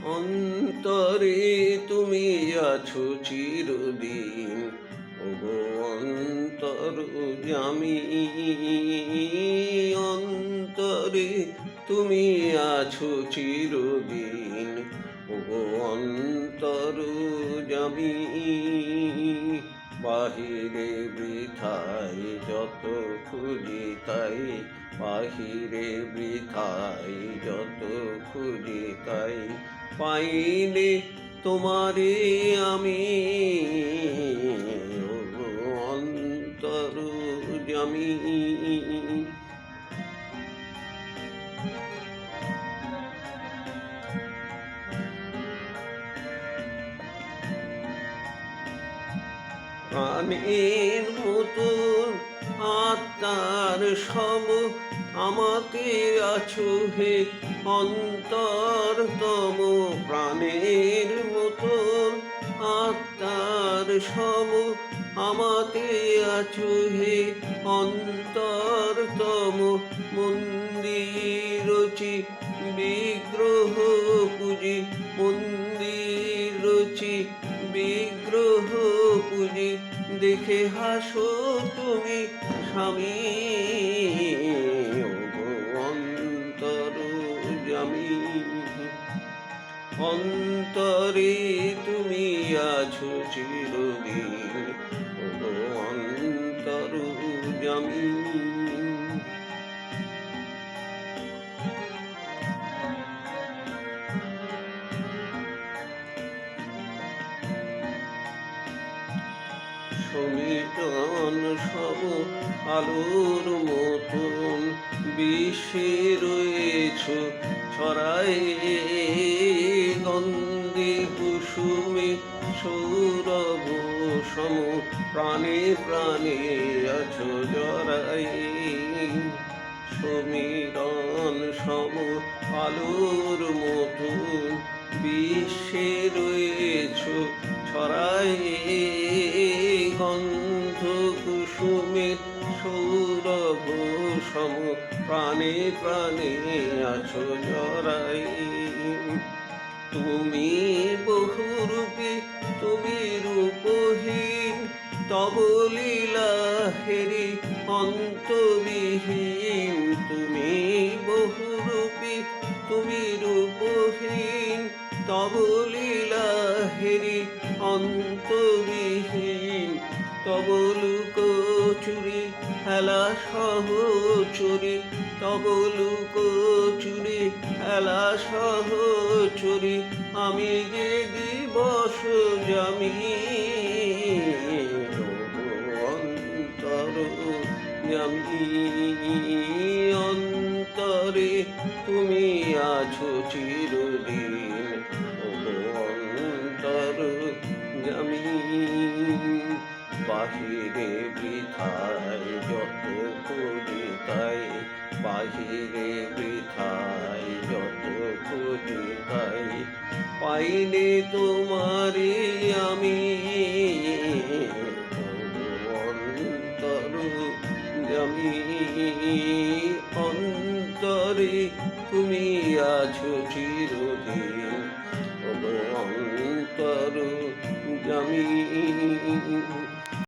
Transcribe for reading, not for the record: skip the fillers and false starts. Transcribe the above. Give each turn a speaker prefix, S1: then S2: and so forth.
S1: অন্তরে তুমি আছো চিরদিন, ওগো অন্তর্যামী। অন্তরে তুমি আছো চিরদিন, ওগো অন্তর্যামী। বাহিরে বৃথায় যত খুঁজি তাই, বাহিরে বৃথায় যত খুঁজি তাই, পাইলে তোমারে আমি, ওগো অন্তর্যামী। প্রাণের মতন আত্মার সম আমাতে আছো হে অন্তরতম। প্রাণের মতন আত্মার সম আমাতে আছো হে অন্তরতম। মন্দির রচি বিগ্রহ পুজি, মন্দির রচি বিগ্রহ পুজি, দেখে হাসো তুমি স্বামী, ওগো অন্তর্যামী। অন্তরে তুমি আছো চিরদিন, ওগো অন্তর্যামী। সমীরণ সব আলোর মতন বিশ্বে রয়েছ ছড়ায়, গন্ধে কুসুমে সৌরভ সম প্রাণে প্রাণে আছো জড়াই। সমীরণ সম আলোর মতন বিশ্বে রয়েছ ছড়াই, গন্ধ কুসুমের সৌরভ সম প্রাণে প্রাণে আছো জড়াই। তুমি বহুরূপী, তুমি রূপহীন, তব লীলা হেরি অন্তবিহীন। তুমি বহুরূপী, তুমি রূপহীন, তব লীলা হেরি অন্তবিহীন। তব লুকোচুরি হেলা সহচরি, তব লুকোচুরি হেলা সহচরি, আমি যে দিবস জামি, অন্তর্যামী। অন্তরে তুমি আছো চিরদিন, ওগো অন্তর্যামী। বাহিরে বৃথায় যত খুঁজি তাই, বাহিরে বৃথায় যত খুঁজি তাই, পাইলে তোমারে আমি, অন্তর্যামী। অন্তরে তুমি আছো চিরদিন, ওগো অন্তর্যামী।